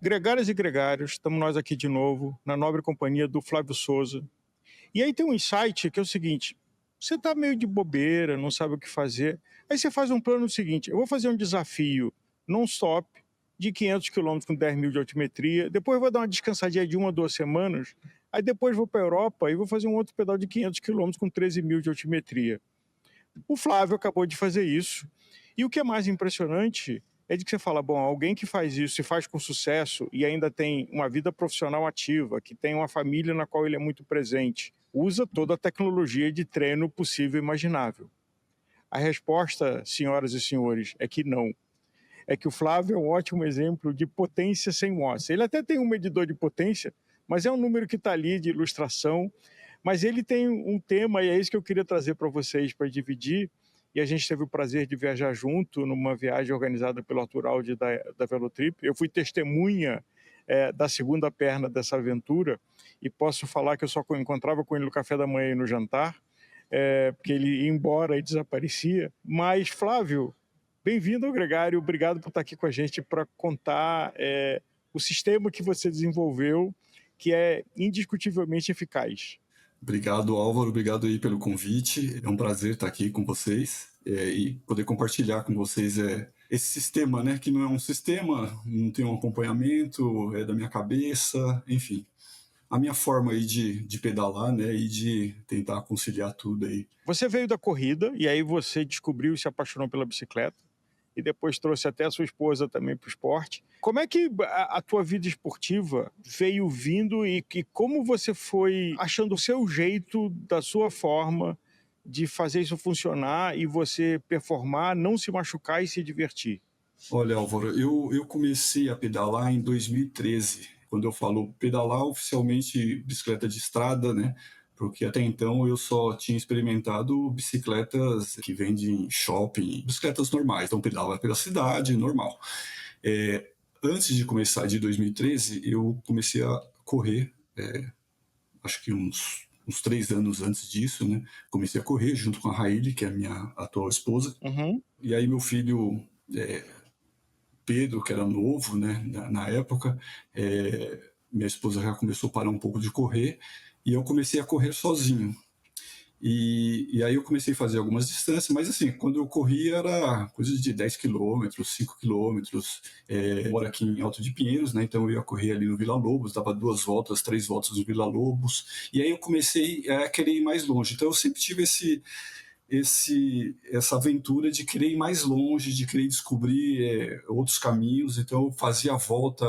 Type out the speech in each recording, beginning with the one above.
Gregárias e gregários, estamos nós aqui de novo, na nobre companhia do Flávio Souza. E aí tem um insight que é o seguinte: você está meio de bobeira, não sabe o que fazer. Aí você faz um plano seguinte: eu vou fazer um desafio non-stop de 500 quilômetros com 10 mil de altimetria, depois eu vou dar uma descansadinha de 1 a 2 semanas, aí depois vou para a Europa e vou fazer um outro pedal de 500 quilômetros com 13 mil de altimetria. O Flávio acabou de fazer isso. E o que é mais impressionante é de que você fala, bom, alguém que faz isso e faz com sucesso e ainda tem uma vida profissional ativa, que tem uma família na qual ele é muito presente, usa toda a tecnologia de treino possível e imaginável. A resposta, senhoras e senhores, é que não. É que o Flávio é um ótimo exemplo de potência sem watts. Ele até tem um medidor de potência, mas é um número que está ali de ilustração. Mas ele tem um tema, e é isso que eu queria trazer para vocês, para dividir. E a gente teve o prazer de viajar junto numa viagem organizada pelo Arthur Aldi da Velotrip. Eu fui testemunha da segunda perna dessa aventura e posso falar que eu só encontrava com ele no café da manhã e no jantar, porque ele ia embora e desaparecia. Mas, Flávio, bem-vindo ao Gregário, obrigado por estar aqui com a gente para contar o sistema que você desenvolveu, que é indiscutivelmente eficaz. Obrigado, Álvaro. Obrigado aí pelo convite. É um prazer estar aqui com vocês e poder compartilhar com vocês esse sistema, né? Que não é um sistema, não tem um acompanhamento, é da minha cabeça, enfim. A minha forma aí de pedalar, né? E de tentar conciliar tudo aí. Você veio da corrida e aí você descobriu e se apaixonou pela bicicleta e depois trouxe até a sua esposa também para o esporte. Como é que a tua vida esportiva veio vindo e como você foi achando o seu jeito, da sua forma de fazer isso funcionar e você performar, não se machucar e se divertir? Olha, Álvaro, eu comecei a pedalar em 2013. Quando eu falo pedalar, oficialmente bicicleta de estrada, né? Porque até então eu só tinha experimentado bicicletas que vendem em shopping, bicicletas normais, então pedalava pela cidade, normal. Antes de começar, de 2013, eu comecei a correr, acho que uns 3 anos antes disso, né? Comecei a correr junto com a Raíli, que é a minha atual esposa. Uhum. E aí meu filho Pedro, que era novo, né, na época, minha esposa já começou a parar um pouco de correr e eu comecei a correr sozinho. E aí eu comecei a fazer algumas distâncias, mas assim, quando eu corria era coisa de 10 quilômetros, 5 quilômetros. Eu moro aqui em Alto de Pinheiros, né, então eu ia correr ali no Vila Lobos, dava 2 voltas, 3 voltas no Vila Lobos, e aí eu comecei a querer ir mais longe. Então eu sempre tive essa aventura de querer ir mais longe, de querer descobrir outros caminhos. Então eu fazia a volta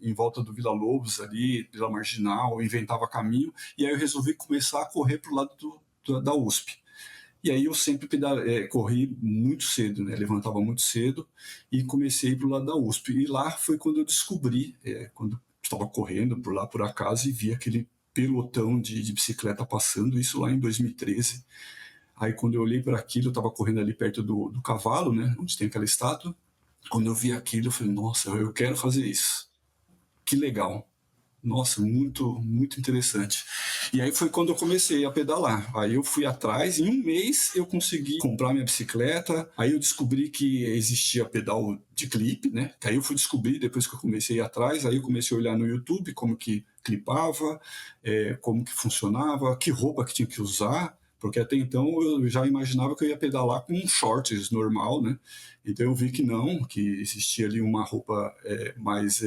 em volta do Vila Lobos ali, pela Marginal, inventava caminho, e aí eu resolvi começar a correr para o lado da USP. E aí eu sempre corri muito cedo, né? Levantava muito cedo e comecei para o lado da USP. E lá foi quando eu descobri, quando estava correndo por lá por acaso e vi aquele pelotão de bicicleta passando, isso lá em 2013. Aí quando eu olhei para aquilo, eu estava correndo ali perto do cavalo, né, onde tem aquela estátua. Quando eu vi aquilo, eu falei, nossa, eu quero fazer isso. Que legal. Nossa, muito, muito interessante. E aí foi quando eu comecei a pedalar. Aí eu fui atrás, em um mês eu consegui comprar minha bicicleta. Aí eu descobri que existia pedal de clipe, né? Que aí eu fui descobrir depois que eu comecei a ir atrás. Aí eu comecei a olhar no YouTube como que clipava, como que funcionava, que roupa que tinha que usar. Porque até então eu já imaginava que eu ia pedalar com um shorts normal, né? Então eu vi que não, que existia ali uma roupa mais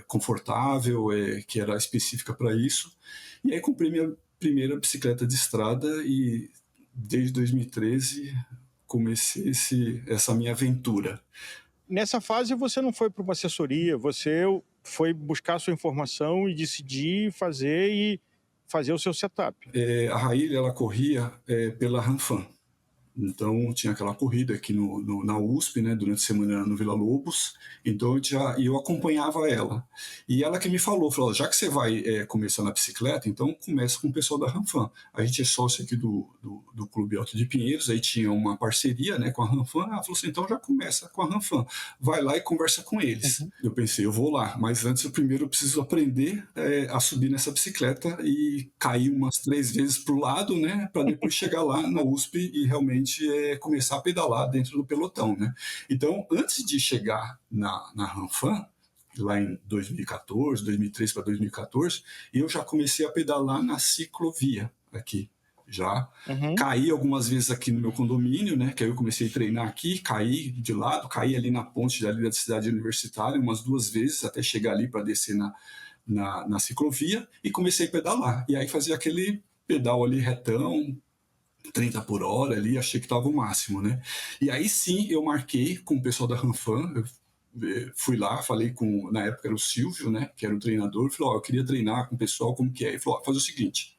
confortável, que era específica para isso. E aí comprei minha primeira bicicleta de estrada e desde 2013 comecei essa minha aventura. Nessa fase você não foi para uma assessoria, você foi buscar a sua informação e decidir fazer o seu setup. A Raíla, ela corria pela Ranfan. Então tinha aquela corrida aqui na USP, né, durante a semana no Vila Lobos. Então eu acompanhava ela. E ela que me falou, já que você vai começar na bicicleta, então começa com o pessoal da Ranfan. A gente é sócio aqui do Clube Alto de Pinheiros, aí tinha uma parceria, né, com a Ranfan. Ela falou assim, então já começa com a Ranfan. Vai lá e conversa com eles. Uhum. Eu pensei, eu vou lá, mas antes eu preciso aprender a subir nessa bicicleta e cair umas 3 vezes pro lado, né, para depois chegar lá na USP e realmente começar a pedalar dentro do pelotão, né? Então, antes de chegar na Ranfan, lá em 2014, 2013 para 2014, e eu já comecei a pedalar na ciclovia aqui, já. Uhum. Caí algumas vezes aqui no meu condomínio, né? Que aí eu comecei a treinar aqui, caí de lado, caí ali na ponte ali da cidade universitária umas 2 vezes, até chegar ali para descer na ciclovia, e comecei a pedalar. E aí fazia aquele pedal ali retão, 30 por hora ali, achei que estava o máximo, né? E aí sim, eu marquei com o pessoal da Ranfan, eu fui lá, falei com, na época era o Silvio, né, que era o treinador, falou, ó, eu queria treinar com o pessoal, como que é? Ele falou, ó, faz o seguinte,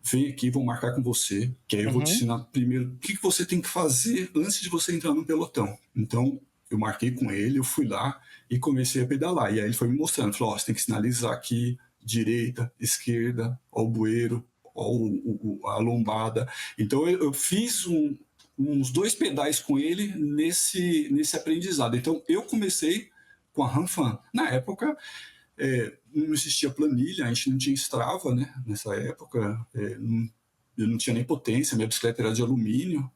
vem aqui, vou marcar com você, que aí eu vou te Uhum. ensinar primeiro o que você tem que fazer antes de você entrar no pelotão. Então, eu marquei com ele, eu fui lá e comecei a pedalar. E aí ele foi me mostrando, falou, ó, você tem que sinalizar aqui, direita, esquerda, ó o bueiro, ó a lombada. Então, eu fiz uns 2 pedais com ele nesse aprendizado. Então, eu comecei com a Ranfan. Na época, não existia planilha, a gente não tinha Strava, né? Nessa época, eu não tinha nem potência, minha bicicleta era de alumínio,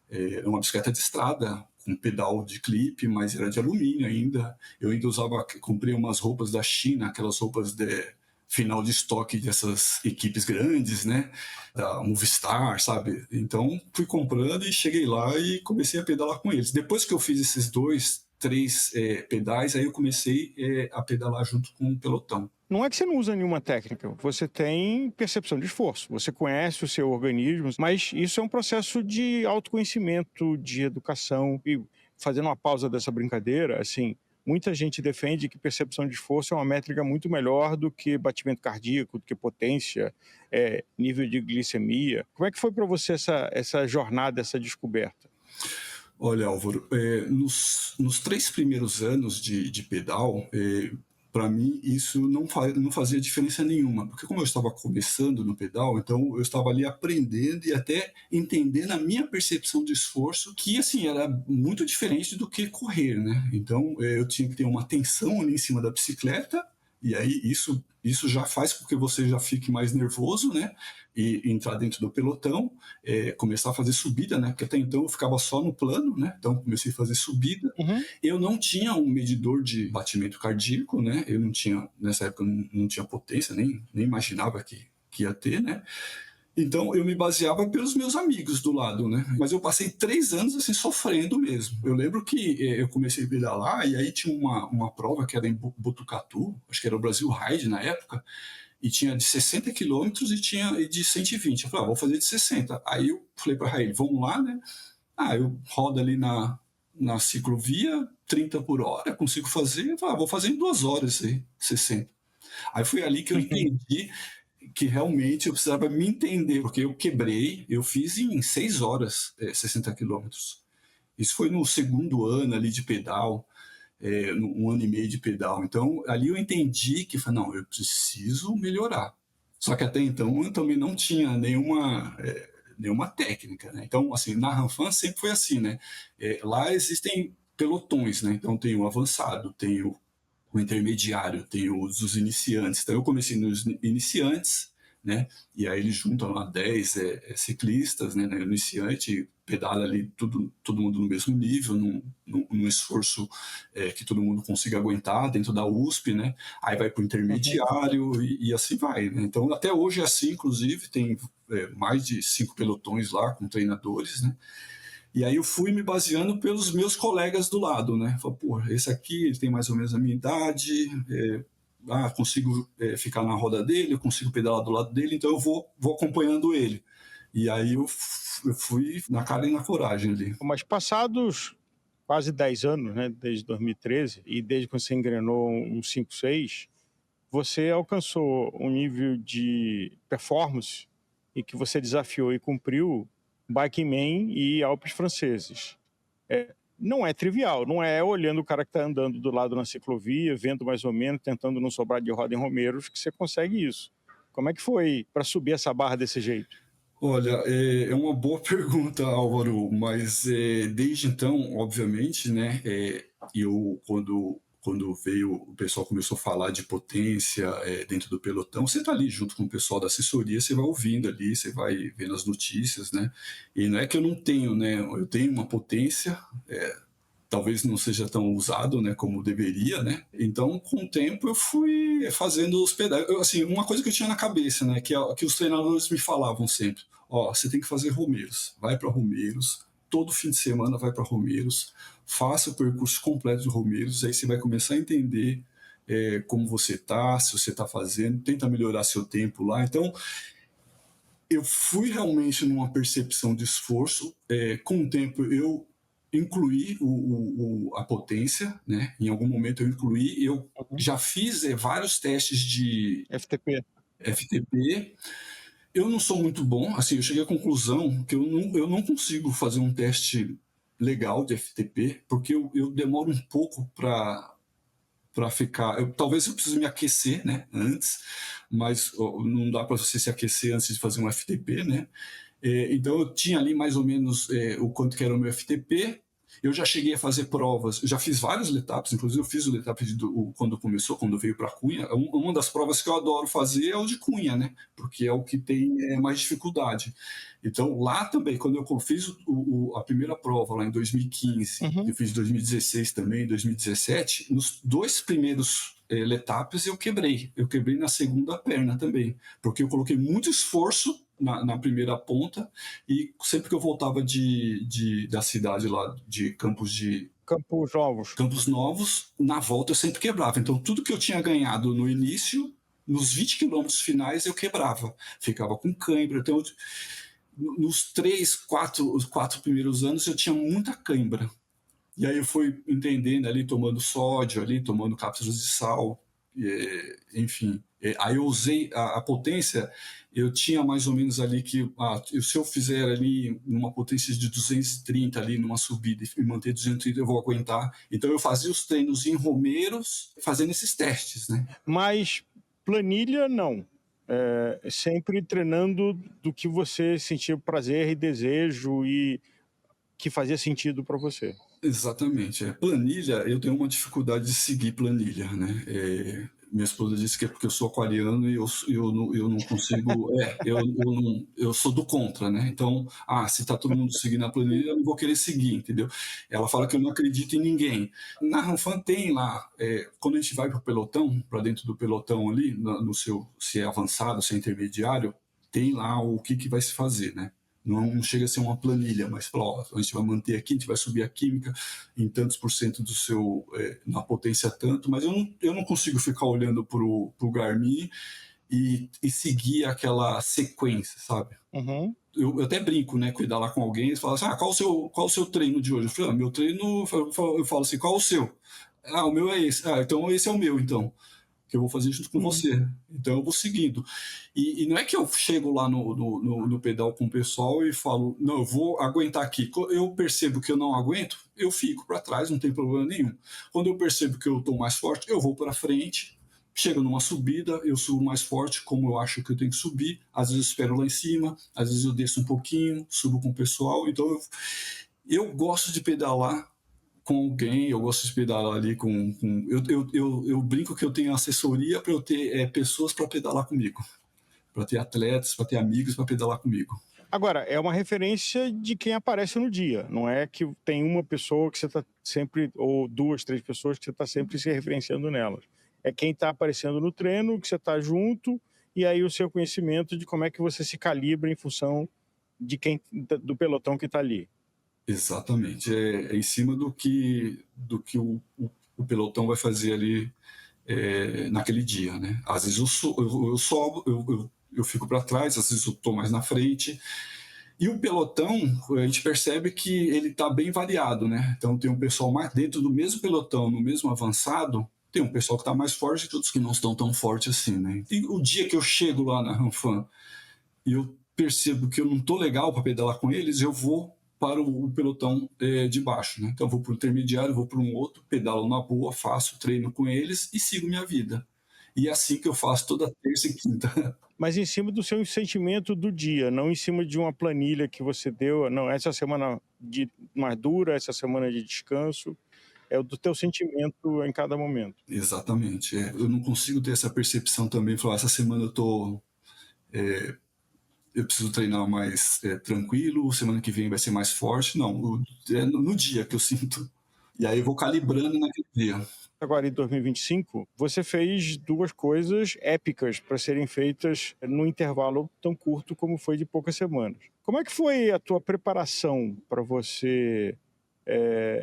era uma bicicleta de estrada, com pedal de clipe, mas era de alumínio ainda. Eu ainda usava, comprei umas roupas da China, aquelas roupas de final de estoque dessas equipes grandes, né? Da Movistar, sabe? Então, fui comprando e cheguei lá e comecei a pedalar com eles. Depois que eu fiz esses 2, 3 pedais, aí eu comecei a pedalar junto com o pelotão. Não é que você não usa nenhuma técnica, você tem percepção de esforço, você conhece o seu organismo, mas isso é um processo de autoconhecimento, de educação. E fazendo uma pausa dessa brincadeira, assim, muita gente defende que percepção de esforço é uma métrica muito melhor do que batimento cardíaco, do que potência, nível de glicemia. Como é que foi para você essa jornada, essa descoberta? Olha, Álvaro, nos 3 primeiros anos de pedal, para mim isso não fazia diferença nenhuma, porque como eu estava começando no pedal, então eu estava ali aprendendo e até entendendo a minha percepção de esforço, que assim era muito diferente do que correr, né? Então eu tinha que ter uma tensão ali em cima da bicicleta, e aí isso já faz com que você já fique mais nervoso, né? E entrar dentro do pelotão, começar a fazer subida, né? Porque até então eu ficava só no plano, né? Então comecei a fazer subida. Uhum. Eu não tinha um medidor de batimento cardíaco, né? Eu não tinha, nessa época, não tinha potência, nem imaginava que ia ter, né? Então eu me baseava pelos meus amigos do lado, né? Mas eu passei 3 anos assim sofrendo mesmo. Eu lembro que eu comecei a pedalar e aí tinha uma prova que era em Botucatu, acho que era o Brasil Ride na época, e tinha de 60 quilômetros e tinha de 120. Eu falei, vou fazer de 60. Aí eu falei para Raíl, vamos lá, né? Eu rodo ali na ciclovia, 30 por hora, consigo fazer. Eu falei, vou fazer em 2 horas aí, 60. Aí foi ali que eu entendi que realmente eu precisava me entender, porque eu quebrei, eu fiz em 6 horas 60 quilômetros. Isso foi no segundo ano ali de pedal, um ano e meio de pedal. Então, ali eu entendi que, não, eu preciso melhorar. Só que até então eu também não tinha nenhuma técnica, né? Então, assim, na Ranfan sempre foi assim, né? Lá existem pelotões, né? Então tem o avançado, tem o intermediário, tem os iniciantes. Então eu comecei nos iniciantes, né? E aí eles juntam lá 10 ciclistas, né? No iniciante, pedala ali todo mundo no mesmo nível, num esforço que todo mundo consiga aguentar dentro da USP, né? Aí vai para o Uhum. intermediário e assim vai, né? Então até hoje é assim, inclusive, tem mais de 5 pelotões lá com treinadores, né? E aí eu fui me baseando pelos meus colegas do lado, né? Falei, pô, esse aqui ele tem mais ou menos a minha idade, consigo ficar na roda dele, eu consigo pedalar do lado dele, então eu vou acompanhando ele. E aí eu fui na cara e na coragem ali. Mas passados quase 10 anos, né, desde 2013, e desde que você engrenou um 5, 6, você alcançou um nível de performance e que você desafiou e cumpriu Bike Man e Alpes franceses. Não é trivial, não é olhando o cara que está andando do lado na ciclovia, vendo mais ou menos, tentando não sobrar de roda em Romeiros, que você consegue isso. Como é que foi para subir essa barra desse jeito? Olha, é uma boa pergunta, Álvaro, mas desde então, obviamente, né, eu quando veio, o pessoal começou a falar de potência dentro do pelotão, você está ali junto com o pessoal da assessoria, você vai ouvindo ali, você vai vendo as notícias, né, e não é que eu não tenho, né, eu tenho uma potência talvez não seja tão usado, né, como deveria, né? Então, com o tempo, eu fui fazendo os pedaços. Assim, uma coisa que eu tinha na cabeça, né, que os treinadores me falavam sempre: ó, você tem que fazer Romeiros, vai para Romeiros, todo fim de semana vai para Romeiros, faça o percurso completo de Romeiros, aí você vai começar a entender como você tá, se você tá fazendo, tenta melhorar seu tempo lá. Então, eu fui realmente numa percepção de esforço. Com o tempo, eu incluí a potência, né? Em algum momento eu incluí. Eu Uhum. já fiz vários testes de FTP. FTP. Eu não sou muito bom, assim, eu cheguei à conclusão que eu não consigo fazer um teste legal de FTP, porque eu demoro um pouco para ficar. Talvez eu precise me aquecer, né, antes, mas não dá para você se aquecer antes de fazer um FTP, né? Então eu tinha ali mais ou menos o quanto que era o meu FTP. Eu já cheguei a fazer provas, eu já fiz vários Letaps, inclusive eu fiz o Letap quando começou, quando veio para Cunha. Uma das provas que eu adoro fazer é o de Cunha, né? Porque é o que tem mais dificuldade. Então lá também, quando eu fiz a primeira prova lá em 2015, Uhum. eu fiz 2016 também, 2017, nos dois primeiros Letaps eu quebrei. Eu quebrei na segunda perna também, porque eu coloquei muito esforço na primeira ponta, e sempre que eu voltava da cidade lá de Campos Novos. Campos Novos, na volta eu sempre quebrava. Então tudo que eu tinha ganhado no início, nos 20 quilômetros finais eu quebrava, ficava com cãibra. Então nos 4 primeiros anos eu tinha muita cãibra. E aí eu fui entendendo ali, tomando sódio ali, tomando cápsulas de sal, enfim. Aí eu usei a potência, eu tinha mais ou menos ali que, se eu fizer ali uma potência de 230 ali numa subida e manter 230, eu vou aguentar. Então eu fazia os treinos em Romeiros, fazendo esses testes, né? Mas planilha, não. Sempre treinando do que você sentia prazer e desejo e que fazia sentido para você. Exatamente. Planilha, eu tenho uma dificuldade de seguir planilha, né? Minha esposa disse que é porque eu sou aquariano e eu não consigo. Eu sou do contra, né? Então, se tá todo mundo seguindo a planilha, eu não vou querer seguir, entendeu? Ela fala que eu não acredito em ninguém. Na Ranfan tem lá, quando a gente vai para o pelotão, para dentro do pelotão ali, no seu, se é avançado, se é intermediário, tem lá o que vai se fazer, né? Não chega a ser uma planilha, mas fala, ó, a gente vai manter aqui, a gente vai subir a química em tantos por cento do seu, na potência tanto, mas eu não consigo ficar olhando pro Garmin e seguir aquela sequência, sabe? Uhum. Eu até brinco, né, cuidar lá com alguém, e fala assim, qual o seu treino de hoje? Eu falo, meu treino, eu falo assim, qual o seu? O meu é esse. Então esse é o meu, então que eu vou fazer junto com você. Então eu vou seguindo. E não é que eu chego lá no pedal com o pessoal e falo, não, eu vou aguentar aqui. Eu percebo que eu não aguento, eu fico para trás, não tem problema nenhum. Quando eu percebo que eu estou mais forte, eu vou para frente. Chego numa subida, eu subo mais forte, como eu acho que eu tenho que subir. Às vezes eu espero lá em cima, às vezes eu desço um pouquinho, subo com o pessoal. Então eu gosto de pedalar com alguém, eu gosto de pedalar ali eu brinco que eu tenho assessoria para eu ter pessoas para pedalar comigo, para ter atletas, para ter amigos para pedalar comigo. Agora, é uma referência de quem aparece no dia, não é que tem uma pessoa que você está sempre, ou duas, três pessoas que você está sempre se referenciando nelas. É quem está aparecendo no treino, que você está junto, e aí o seu conhecimento de como é que você se calibra em função de quem do pelotão que está ali. Exatamente, é em cima do que o pelotão vai fazer ali naquele dia, né? Às vezes eu sobo, eu fico para trás, às vezes eu estou mais na frente. E o pelotão, a gente percebe que ele está bem variado, né? Então tem um pessoal mais dentro do mesmo pelotão, no mesmo avançado, tem um pessoal que está mais forte e outros que não estão tão fortes assim, né? E o dia que eu chego lá na Ranfan e eu percebo que eu não estou legal para pedalar com eles, eu vou para o pelotão de baixo, né? Então eu vou para o intermediário, vou para um outro, pedalo na boa, faço treino com eles e sigo minha vida. E é assim que eu faço toda terça e quinta. Mas em cima do seu sentimento do dia, não em cima de uma planilha que você deu, não, essa semana mais dura, essa semana de descanso, é o do teu sentimento em cada momento. Exatamente. Eu não consigo ter essa percepção também, falar, essa semana eu preciso treinar mais tranquilo, semana que vem vai ser mais forte. Não, é no dia que eu sinto. E aí eu vou calibrando naquele dia. Agora, em 2025, você fez duas coisas épicas para serem feitas num intervalo tão curto como foi de poucas semanas. Como é que foi a tua preparação para você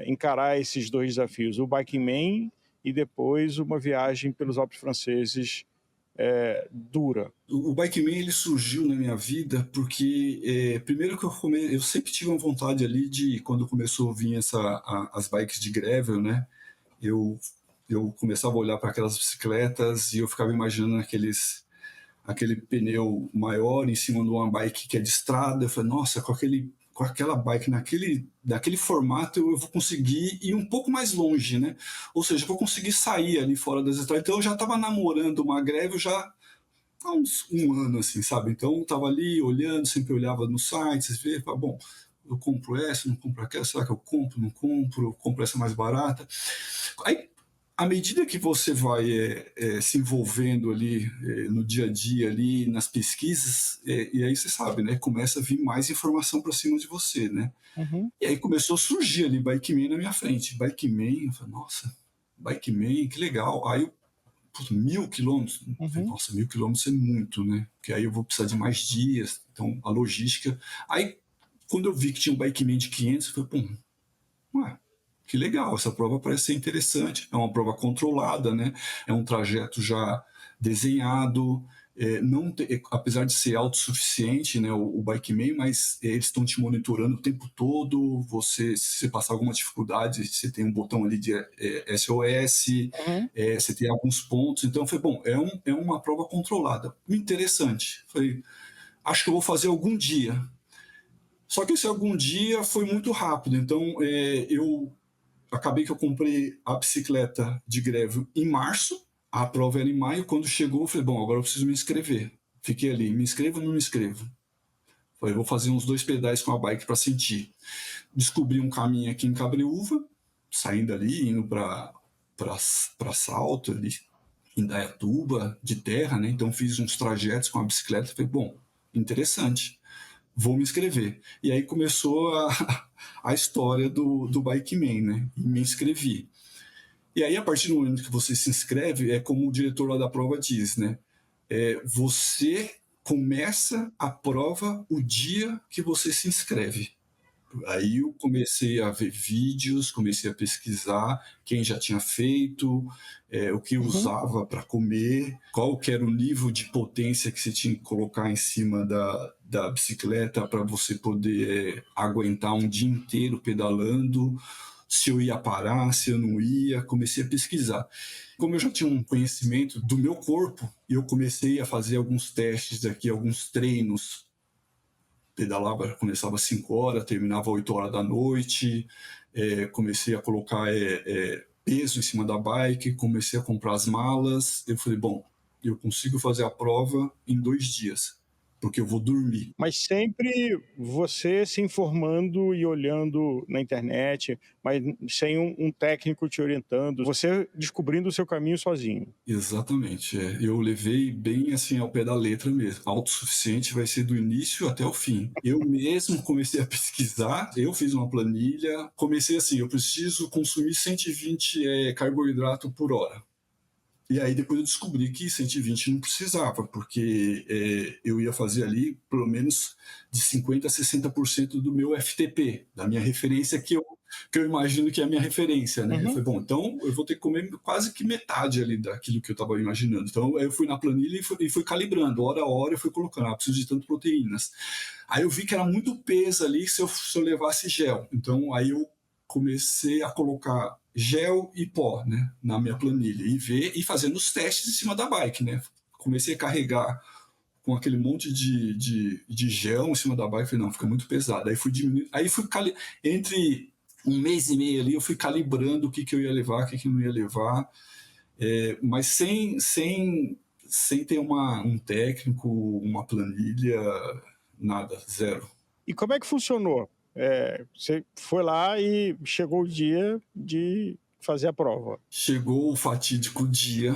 encarar esses dois desafios? O Biking Man e depois uma viagem pelos Alpes franceses dura. O Bikeman ele surgiu na minha vida porque, primeiro que eu sempre tive uma vontade ali de, quando começou a vir as bikes de gravel, né? Eu, eu começava a olhar para aquelas bicicletas e eu ficava imaginando aquele pneu maior em cima de uma bike que é de estrada. Eu falei, nossa, com aquela bike daquele formato eu vou conseguir ir um pouco mais longe, né? Ou seja, eu vou conseguir sair ali fora das estradas. Então eu já estava namorando uma greve já há uns um ano, assim, sabe? Então eu estava ali olhando, sempre olhava nos sites, vê, bom, eu compro essa, não compro aquela, será que eu compro, não compro, eu compro essa mais barata? Aí, à medida que você vai se envolvendo ali no dia a dia, ali nas pesquisas, e aí você sabe, né? Começa a vir mais informação para cima de você, né? Uhum, E aí começou a surgir ali Bikeman na minha frente. Bikeman, eu falei, nossa, Bikeman, que legal. Aí eu, 1.000 quilômetros, eu falei, uhum. nossa, 1.000 quilômetros é muito, né? Porque aí eu vou precisar de mais dias, então a logística. Aí, quando eu vi que tinha um Bikeman de 500, eu falei, pô, ué, que legal, essa prova parece ser interessante. É uma prova controlada, né? É um trajeto já desenhado, não apesar de ser autossuficiente, né, o Bikeman, mas eles estão te monitorando o tempo todo. Se você passar alguma dificuldade, você tem um botão ali de SOS, Uhum. você tem alguns pontos. Então, foi bom, é uma prova controlada. Interessante. Falei, acho que eu vou fazer algum dia. Só que esse algum dia foi muito rápido. Então, eu acabei que eu comprei a bicicleta de greve em março, a prova era em maio. Quando chegou, eu falei, bom, agora eu preciso me inscrever. Fiquei ali, me inscrevo ou não me inscrevo? Falei, vou fazer uns 2 pedais com a bike para sentir. Descobri um caminho aqui em Cabreúva, saindo ali, indo para Salto, ali, em Dayatuba, de terra, né? Então fiz uns trajetos com a bicicleta. Falei, bom, interessante, vou me inscrever. E aí começou a história do Bikeman, né? E me inscrevi. E aí, a partir do momento que você se inscreve, é como o diretor lá da prova diz, né? Você começa a prova o dia que você se inscreve. Aí eu comecei a ver vídeos, comecei a pesquisar quem já tinha feito, o que Uhum. usava para comer, qual que era o nível de potência que você tinha que colocar em cima da bicicleta para você poder aguentar um dia inteiro pedalando, se eu ia parar, se eu não ia. Comecei a pesquisar. Como eu já tinha um conhecimento do meu corpo, eu comecei a fazer alguns testes aqui, alguns treinos. Pedalava, começava às 5 horas, terminava às 8 horas da noite. Comecei a colocar peso em cima da bike, comecei a comprar as malas. Eu falei, bom, eu consigo fazer a prova em 2 dias, porque eu vou dormir. Mas sempre você se informando e olhando na internet, mas sem um técnico te orientando, você descobrindo o seu caminho sozinho. Exatamente. Eu levei bem assim ao pé da letra mesmo. Autossuficiente vai ser do início até o fim. Eu mesmo comecei a pesquisar, eu fiz uma planilha, comecei assim, eu preciso consumir 120 carboidrato por hora. E aí depois eu descobri que 120 não precisava, porque eu ia fazer ali pelo menos de 50% a 60% do meu FTP, da minha referência que eu imagino que é a minha referência, né? Eu Uhum. falei, bom, então eu vou ter que comer quase que metade ali daquilo que eu estava imaginando. Então eu fui na planilha e fui calibrando, hora a hora eu fui colocando, preciso de tantas proteínas. Aí eu vi que era muito peso ali se eu levasse gel. Então aí eu comecei a colocar gel e pó, né, na minha planilha e ver e fazendo os testes em cima da bike, né. Comecei a carregar com aquele monte de gel em cima da bike, falei, não, fica muito pesado. Aí fui diminuindo, entre um mês e meio ali eu fui calibrando o que eu ia levar, o que não ia levar, mas sem ter um técnico, uma planilha, nada, zero. E como é que funcionou? Você foi lá e chegou o dia de fazer a prova. Chegou o fatídico dia,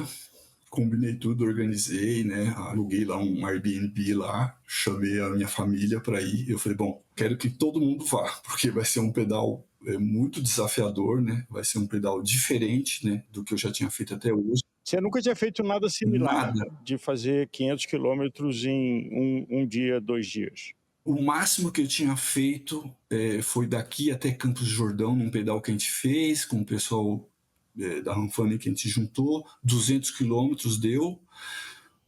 combinei tudo, organizei, né? Aluguei lá um Airbnb lá, chamei a minha família para ir. Eu falei, bom, quero que todo mundo vá, porque vai ser um pedal é muito desafiador, né? Vai ser um pedal diferente, né, do que eu já tinha feito até hoje. Você nunca tinha feito nada similar, Nada. de fazer 500 quilômetros em um dia, 2 dias? O máximo que eu tinha feito foi daqui até Campos do Jordão, num pedal que a gente fez com o pessoal da Ranfani que a gente juntou. 200 quilômetros deu,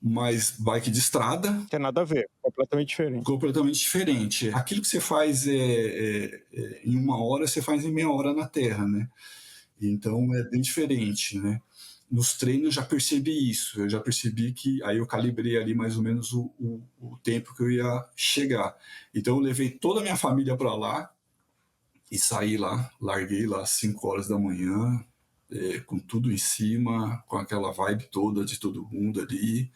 mas bike de estrada. Não tem nada a ver, completamente diferente. Completamente diferente. Aquilo que você faz em 1 hora, você faz em meia hora na terra, né? Então é bem diferente, né? Nos treinos eu já percebi isso, eu já percebi que aí eu calibrei ali mais ou menos o tempo que eu ia chegar. Então eu levei toda a minha família para lá e saí lá, larguei lá às 5 horas da manhã, com tudo em cima, com aquela vibe toda de todo mundo ali.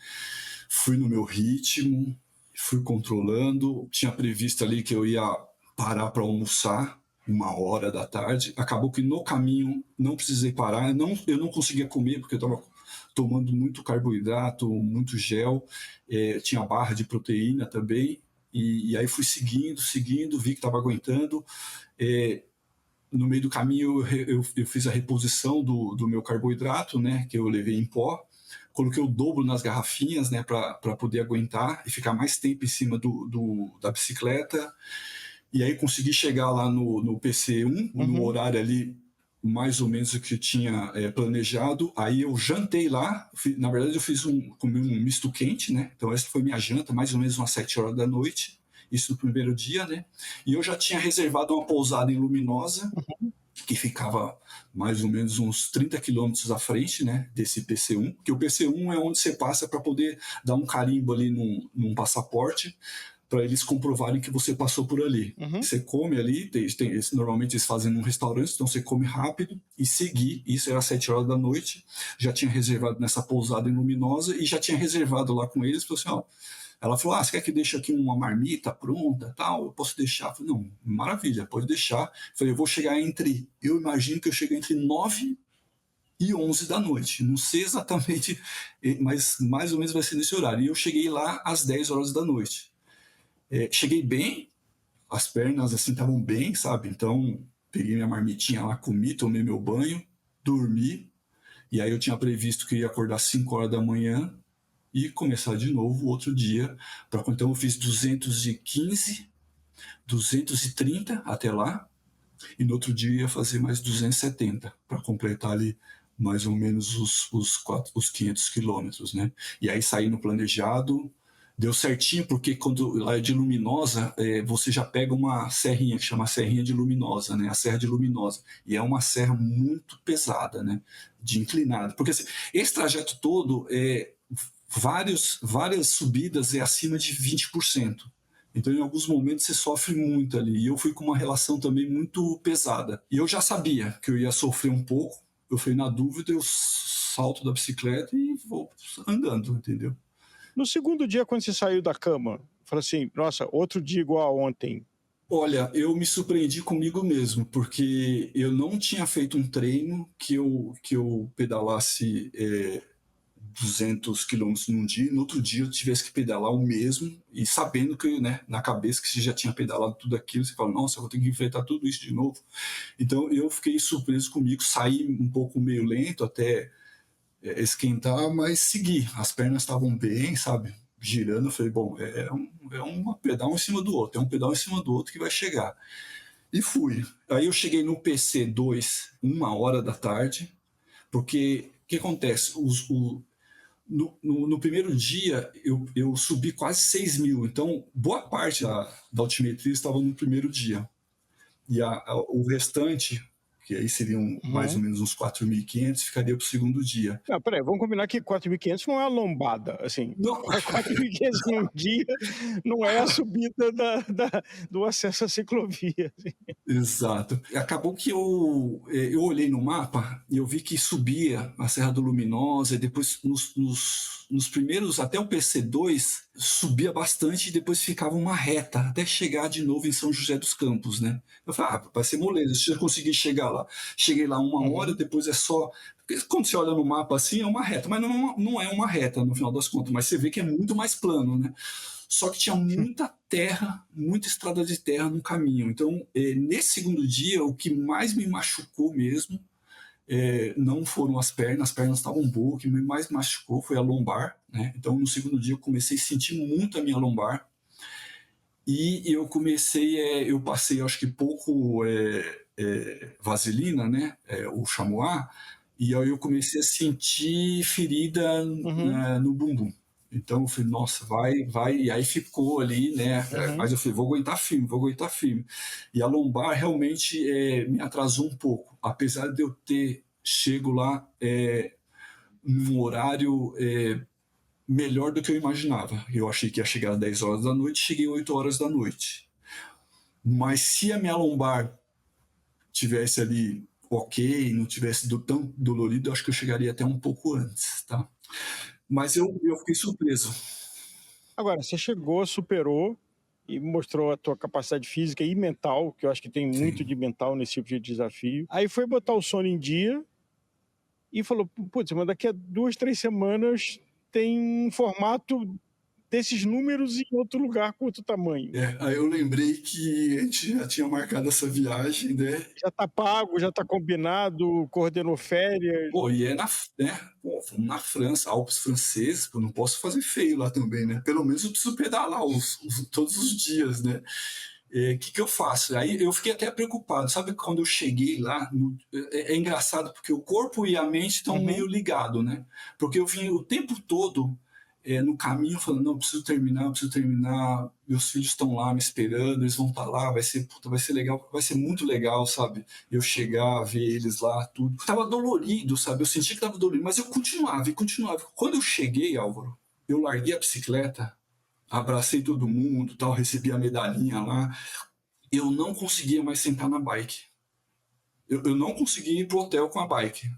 Fui no meu ritmo, fui controlando, tinha previsto ali que eu ia parar para almoçar 1 hora da tarde. Acabou que no caminho não precisei parar, eu não conseguia comer porque eu estava tomando muito carboidrato, muito gel, tinha barra de proteína também, e aí fui seguindo, vi que estava aguentando. No meio do caminho eu fiz a reposição do meu carboidrato, né, que eu levei em pó, coloquei o dobro nas garrafinhas, né, para poder aguentar e ficar mais tempo em cima da bicicleta. E aí consegui chegar lá no PC1, no horário ali mais ou menos o que eu tinha planejado. Aí eu jantei lá, na verdade eu comi um misto quente, né? Então essa foi minha janta, mais ou menos umas 7 horas da noite, isso no primeiro dia, né? E eu já tinha reservado uma pousada em Luminosa, que ficava mais ou menos uns 30 quilômetros à frente, né, desse PC1, que o PC1 é onde você passa para poder dar um carimbo ali num passaporte, para eles comprovarem que você passou por ali. Você come ali, normalmente eles fazem num restaurante, então você come rápido e seguir. Isso era às 7 horas da noite, já tinha reservado nessa pousada em Luminosa e já tinha reservado lá com eles. Falei assim, ó, ela falou, você quer que deixe aqui uma marmita pronta, tal? Eu posso deixar? Eu falei, não, maravilha, pode deixar. Eu falei, eu imagino que eu chego entre 9 e 11 da noite. Não sei exatamente, mas mais ou menos vai ser nesse horário. E eu cheguei lá às 10 horas da noite. Cheguei bem, as pernas assim estavam bem, sabe? Então peguei minha marmitinha lá, comi, tomei meu banho, dormi, e aí eu tinha previsto que ia acordar às 5 horas da manhã e começar de novo o outro dia. Então eu fiz 215, 230 até lá, e no outro dia ia fazer mais 270 para completar ali mais ou menos os 500 quilômetros, né? E aí saí no planejado. Deu certinho, porque quando lá é de Luminosa, você já pega uma serrinha que chama Serrinha de Luminosa, né? A Serra de Luminosa. E é uma serra muito pesada, né? De inclinada. Porque assim, esse trajeto todo, várias subidas acima de 20%. Então, em alguns momentos, você sofre muito ali. E eu fui com uma relação também muito pesada. E eu já sabia que eu ia sofrer um pouco. Eu fui na dúvida, eu salto da bicicleta e vou andando, entendeu? No segundo dia, quando você saiu da cama, falou assim, nossa, outro dia igual a ontem. Olha, eu me surpreendi comigo mesmo, porque eu não tinha feito um treino que eu pedalasse 200 quilômetros num dia, e no outro dia eu tivesse que pedalar o mesmo, e sabendo que, né, na cabeça que você já tinha pedalado tudo aquilo, você fala, nossa, eu vou ter que enfrentar tudo isso de novo. Então eu fiquei surpreso comigo, saí um pouco meio lento até esquentar, mas segui. As pernas estavam bem, sabe? Girando, eu falei, bom, um pedal em cima do outro, é um pedal em cima do outro que vai chegar. E fui. Aí eu cheguei no PC2, 1 hora da tarde, porque o que acontece? No primeiro dia eu subi quase 6 mil, então boa parte da altimetria estava no primeiro dia. E o restante, que aí seriam mais ou menos uns 4.500, ficaria para o segundo dia. Não, peraí, vamos combinar que 4.500 não é a lombada, assim. Não. 4.500 num dia não é a subida do acesso à ciclovia. Assim. Exato. Acabou que eu olhei no mapa e eu vi que subia a Serra do Luminosa, e depois nos primeiros, até o PC2, subia bastante e depois ficava uma reta, até chegar de novo em São José dos Campos, né? Eu falei, vai ser moleza, se eu conseguir chegar lá. Cheguei lá 1 hora, depois é só... Porque quando você olha no mapa assim, é uma reta, mas não é uma reta no final das contas, mas você vê que é muito mais plano, né? só que tinha muita terra, muita estrada de terra no caminho. Então, nesse segundo dia, o que mais me machucou mesmo não foram as pernas estavam boas, o que me mais machucou foi a lombar, né? Então, no segundo dia, eu comecei a sentir muito a minha lombar e eu passei, acho que pouco vaselina, né? O chamois, e aí eu comecei a sentir ferida Uhum, no bumbum. Então eu falei, nossa, vai, e aí ficou ali, né? uhum. Mas eu falei, vou aguentar firme, vou aguentar firme. E a lombar realmente me atrasou um pouco, apesar de eu ter chego lá num horário melhor do que eu imaginava. Eu achei que ia chegar às 10 horas da noite, cheguei às 8 horas da noite. Mas se a minha lombar tivesse ali ok, não tivesse tão dolorido, eu acho que eu chegaria até um pouco antes, tá? Mas eu fiquei surpreso. Agora, você chegou, superou e mostrou a tua capacidade física e mental, que eu acho que tem muito Sim. de mental nesse tipo de desafio. Aí foi botar o sono em dia e falou: "Putz, mas daqui a 2, 3 semanas tem um formato desses números em outro lugar com outro tamanho. Aí eu lembrei que a gente já tinha marcado essa viagem, né? Já tá pago, já tá combinado, coordenou férias". Pô, e né? Pô, fomos na França, Alpes franceses, pô, não posso fazer feio lá também, né? Pelo menos eu preciso pedalar todos os dias, né? Que eu faço? Aí eu fiquei até preocupado. Sabe quando eu cheguei lá? É engraçado porque o corpo e a mente estão meio Uhum. ligados, né? Porque eu vim o tempo todo no caminho falando: não, eu preciso terminar. Meus filhos estão lá me esperando, eles vão estar lá, puta, vai ser legal, vai ser muito legal, sabe? Eu chegar, ver eles lá, tudo. Tava dolorido, sabe? Eu senti que tava dolorido, mas eu continuava e continuava. Quando eu cheguei, Álvaro, eu larguei a bicicleta, abracei todo mundo, tal, recebi a medalhinha lá. Eu não conseguia mais sentar na bike. Eu não conseguia ir pro hotel com a bike.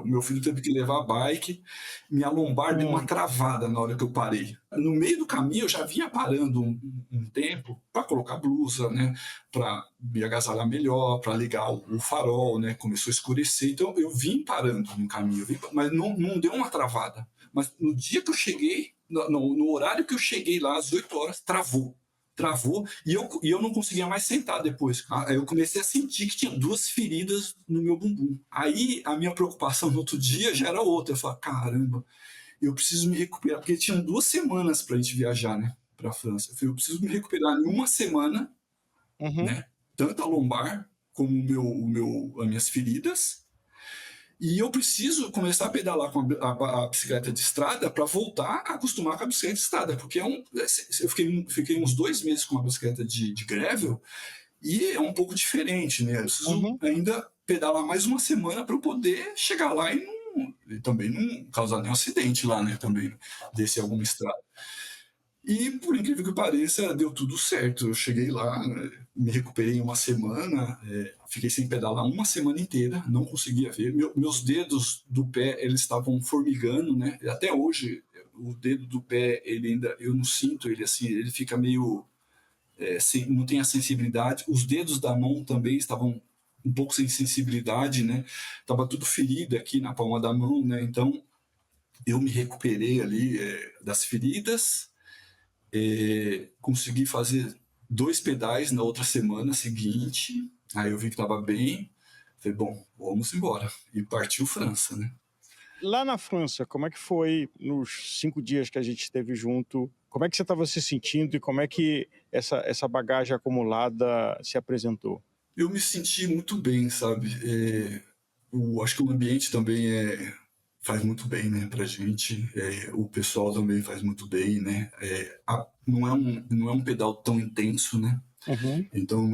Meu filho teve que levar a bike, minha lombar deu uma Hum. travada na hora que eu parei. No meio do caminho eu já vinha parando um tempo para colocar blusa, né, para me agasalhar melhor, para ligar o farol, né, começou a escurecer. Então eu vim parando no caminho, mas não deu uma travada. Mas no dia que eu cheguei, no horário que eu cheguei lá, às 8 horas, travou e eu não conseguia mais sentar depois. Aí eu comecei a sentir que tinha duas feridas no meu bumbum. Aí a minha preocupação no outro dia já era outra. Eu falei, caramba, eu preciso me recuperar, porque tinham 2 semanas para a gente viajar, né, para a França. Eu falei, eu preciso me recuperar em uma semana, Uhum. né, tanto a lombar como as minhas feridas. E eu preciso começar a pedalar com a bicicleta de estrada para voltar a acostumar com a bicicleta de estrada, porque eu fiquei uns 2 meses com a bicicleta de gravel e é um pouco diferente, né? Eu preciso Uhum. ainda pedalar mais uma semana para eu poder chegar lá e também não causar nenhum acidente lá, né? Também descer alguma estrada. E, por incrível que pareça, deu tudo certo. Eu cheguei lá, me recuperei em uma semana, fiquei sem pedalar uma semana inteira, não conseguia ver. Meus dedos do pé, eles estavam formigando, né? Até hoje, o dedo do pé, ele ainda, eu não sinto ele assim, ele fica meio, não tem a sensibilidade. Os dedos da mão também estavam um pouco sem sensibilidade, né? Tava tudo ferido aqui na palma da mão, né? Então, eu me recuperei ali das feridas, consegui fazer 2 pedais na outra semana seguinte. Aí eu vi que estava bem. Falei, bom, vamos embora. E partiu França, né? Lá na França, como é que foi nos 5 dias que a gente esteve junto? Como é que você estava se sentindo e como é que essa bagagem acumulada se apresentou? Eu me senti muito bem, sabe? Acho que o ambiente também faz muito bem, né, pra gente. O pessoal também faz muito bem, né? Não é um pedal tão intenso, né? Uhum. Então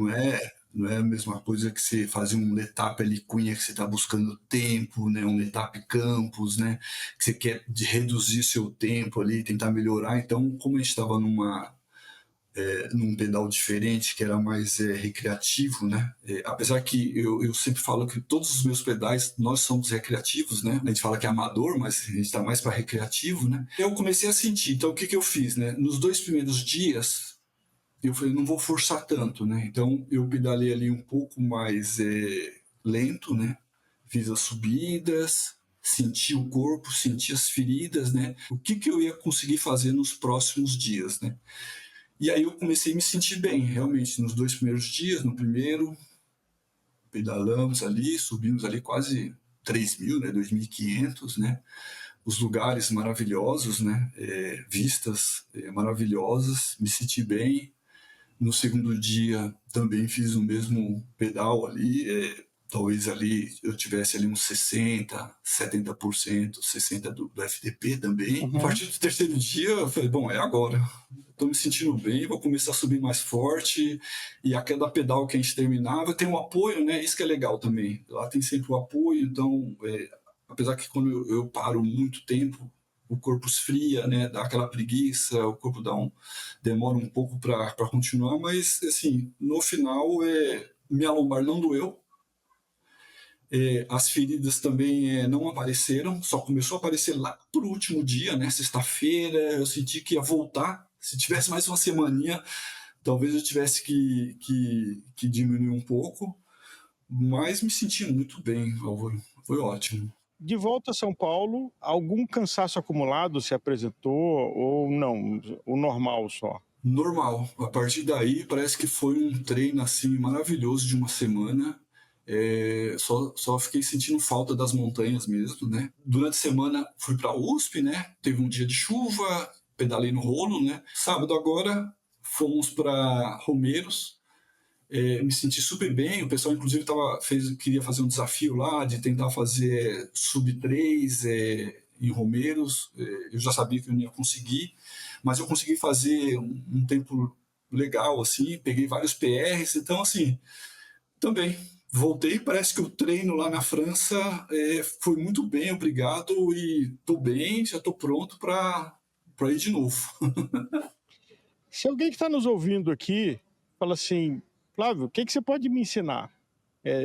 não é a mesma coisa que você fazer um Letap ali Cunha, que você está buscando tempo, né? Um Letap Campos, né? Que você quer reduzir seu tempo ali, tentar melhorar. Então, como a gente estava num pedal diferente, que era mais recreativo, né? Apesar que eu sempre falo que todos os meus pedais, nós somos recreativos, né? A gente fala que é amador, mas a gente está mais para recreativo, né? Eu comecei a sentir. Então, o que eu fiz, né? Nos 2 primeiros dias, eu falei, não vou forçar tanto, né? Então eu pedalei ali um pouco mais lento, né? Fiz as subidas, senti o corpo, senti as feridas, né? O que eu ia conseguir fazer nos próximos dias, né? E aí eu comecei a me sentir bem, realmente, nos 2 primeiros dias. No primeiro, pedalamos ali, subimos ali quase 3.000, né, 2.500, né, os lugares maravilhosos, né, vistas maravilhosas, me senti bem. No segundo dia também fiz o mesmo pedal ali, talvez ali eu tivesse ali uns 60, 70%, 60% do FTP também. A Uhum. partir do terceiro dia eu falei, bom, é agora. Estou me sentindo bem, vou começar a subir mais forte. E a cada pedal que a gente terminava tem um apoio, né? Isso que é legal também. Lá tem sempre o apoio, então, apesar que quando eu paro muito tempo, o corpo esfria, né? Dá aquela preguiça, o corpo demora um pouco para continuar, mas assim, no final, minha lombar não doeu. As feridas também não apareceram, só começou a aparecer lá pro último dia, né? Sexta-feira, eu senti que ia voltar. Se tivesse mais uma semaninha, talvez eu tivesse que diminuir um pouco, mas me senti muito bem, Álvaro. Foi ótimo. De volta a São Paulo, algum cansaço acumulado se apresentou ou não? O normal só? Normal. A partir daí, parece que foi um treino assim maravilhoso de uma semana. Só fiquei sentindo falta das montanhas mesmo, né? Durante a semana fui para a USP, né? Teve um dia de chuva, pedalei no rolo, né? Sábado agora fomos para Romeiros. Me senti super bem. O pessoal, inclusive, queria fazer um desafio lá de tentar fazer sub 3 em Romeiros. Eu já sabia que eu não ia conseguir, mas eu consegui fazer um tempo legal, assim. Peguei vários PRs, então, assim, também. Voltei, parece que o treino lá na França foi muito bem, obrigado, e estou bem, já estou pronto para ir de novo. Se alguém que está nos ouvindo aqui fala assim, Flávio, o que você pode me ensinar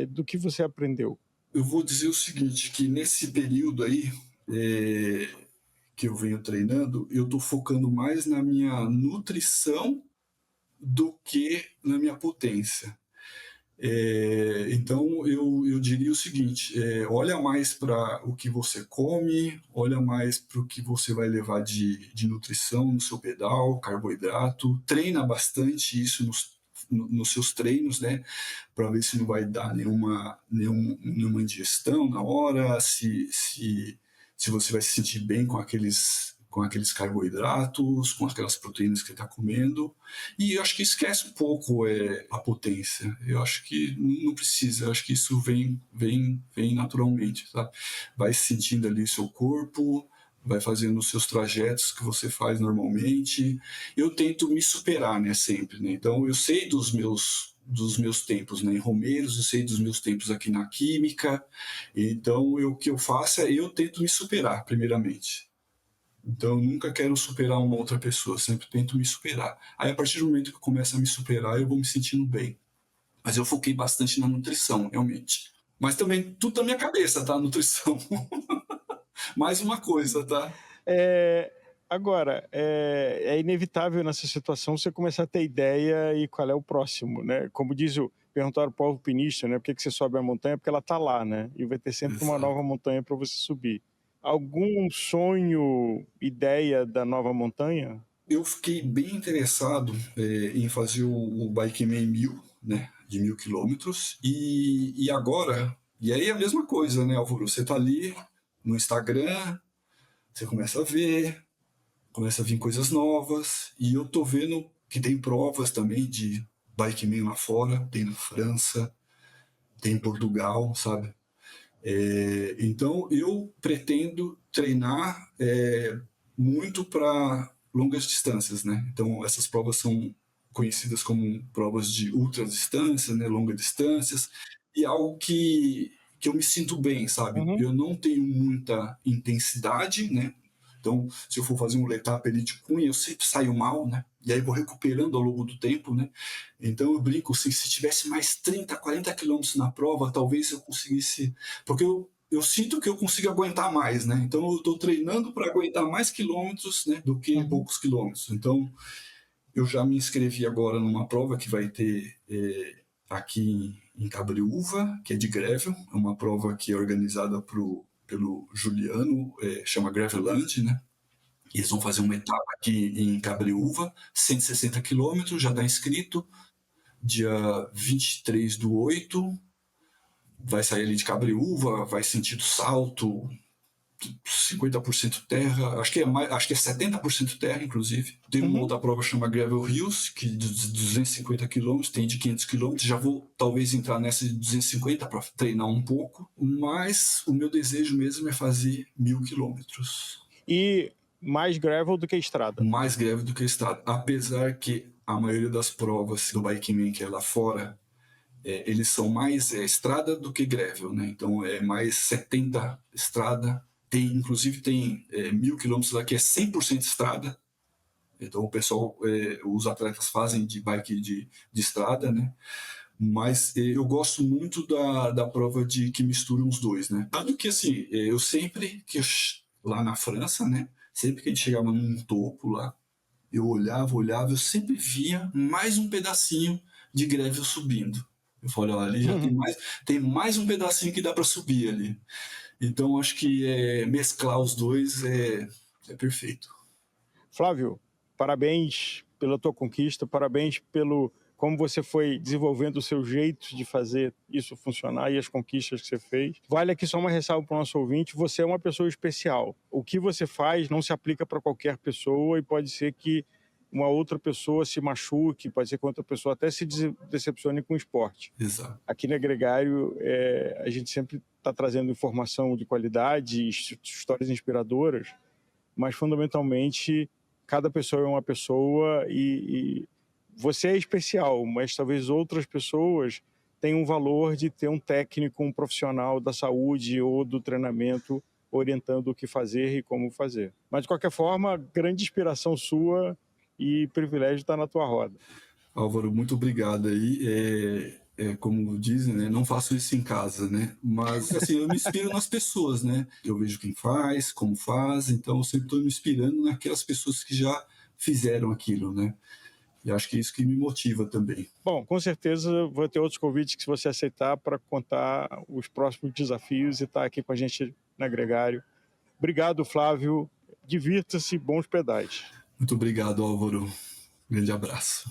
do que você aprendeu? Eu vou dizer o seguinte, que nesse período aí, é, que eu venho treinando, eu estou focando mais na minha nutrição do que na minha potência. Então eu diria o seguinte: olha mais para o que você come, olha mais para o que você vai levar de nutrição no seu pedal, carboidrato, treina bastante isso nos seus treinos, né, para ver se não vai dar nenhuma indigestão na hora, se você vai se sentir bem com aqueles carboidratos, com aquelas proteínas que você está comendo. E eu acho que esquece um pouco a potência. Eu acho que não precisa, eu acho que isso vem naturalmente, sabe? Vai sentindo ali seu corpo, vai fazendo os seus trajetos que você faz normalmente. Eu tento me superar, né, sempre, né? Então eu sei dos meus tempos, né, em Romeiros, eu sei dos meus tempos aqui na Química. Então o que eu faço eu tento me superar primeiramente. Então eu nunca quero superar uma outra pessoa, sempre tento me superar. Aí a partir do momento que eu começo a me superar, eu vou me sentindo bem. Mas eu foquei bastante na nutrição, realmente. Mas também tudo na minha cabeça, tá? Nutrição. Mais uma coisa, tá? É, agora, é inevitável nessa situação você começar a ter ideia e qual é o próximo, né? Como diz perguntaram para o alpinista, né? Por que você sobe a montanha? Porque ela está lá, né? E vai ter sempre uma Exato. nova montanha para você subir. Algum sonho, ideia da nova montanha? Eu fiquei bem interessado em fazer o Bikeman 1000, né? De 1.000 quilômetros. E agora, e aí é a mesma coisa, né, Álvaro? Você tá ali no Instagram, você começa a ver, começa a vir coisas novas, e eu tô vendo que tem provas também de Bikeman lá fora, tem na França, tem em Portugal, sabe? Então eu pretendo treinar muito para longas distâncias, né? Então essas provas são conhecidas como provas de ultra distância, né? Longas distâncias, e algo que eu me sinto bem, sabe? Uhum. Eu não tenho muita intensidade, né? Então, se eu for fazer um letap ali de cunha, eu sempre saio mal, né? E aí vou recuperando ao longo do tempo, né? Então eu brinco, assim, se tivesse mais 30, 40 quilômetros na prova, talvez eu conseguisse. Porque eu sinto que eu consigo aguentar mais, né? Então eu estou treinando para aguentar mais quilômetros, né, do que Uhum. poucos quilômetros. Então eu já me inscrevi agora numa prova que vai ter aqui em Cabreúva, que é de gravel, é uma prova que é organizada pelo Juliano, chama Graveland, né? Eles vão fazer uma etapa aqui em Cabreúva, 160 quilômetros, já está inscrito. Dia 23/8, vai sair ali de Cabreúva, vai sentido Salto, 50% terra, acho que é 70% terra, inclusive. Tem uma outra prova chamada Gravel Hills, que de 250 quilômetros, tem de 500 quilômetros. Já vou talvez entrar nessa de 250 para treinar um pouco, mas o meu desejo mesmo é fazer 1.000 quilômetros. E mais gravel do que estrada. Mais gravel do que estrada. Apesar que a maioria das provas do Bikeman que é lá fora, eles são mais estrada do que gravel, né? Então é mais 70 estrada. Inclusive tem 1.000 quilômetros lá que é 100% estrada. Então o pessoal, os atletas fazem de bike de estrada, né? Mas eu gosto muito da prova que mistura os dois, né? Tanto que assim, eu sempre que lá na França, né? Sempre que a gente chegava num topo lá, eu olhava, eu sempre via mais um pedacinho de gravel subindo. Eu falei, olha, ali já tem mais um pedacinho que dá para subir ali. Então acho que mesclar os dois é perfeito. Flávio, parabéns pela tua conquista, parabéns pelo como você foi desenvolvendo o seu jeito de fazer isso funcionar e as conquistas que você fez. Vale aqui só uma ressalva para o nosso ouvinte, você é uma pessoa especial. O que você faz não se aplica para qualquer pessoa e pode ser que uma outra pessoa se machuque, pode ser que outra pessoa até se decepcione com o esporte. Exato. Aqui no Gregário, a gente sempre está trazendo informação de qualidade, histórias inspiradoras, mas fundamentalmente cada pessoa é uma pessoa e você é especial, mas talvez outras pessoas tenham um valor de ter um técnico, um profissional da saúde ou do treinamento orientando o que fazer e como fazer. Mas, de qualquer forma, grande inspiração sua e privilégio estar na tua roda. Álvaro, muito obrigado aí. Como dizem, né? Não faço isso em casa, né? Mas assim, eu me inspiro nas pessoas, né? Eu vejo quem faz, como faz, então eu sempre estou me inspirando naquelas pessoas que já fizeram aquilo, né? E acho que é isso que me motiva também. Bom, com certeza vou ter outros convites que se você aceitar para contar os próximos desafios e estar aqui com a gente na Gregário. Obrigado, Flávio. Divirta-se, bons pedais. Muito obrigado, Álvaro. Grande abraço.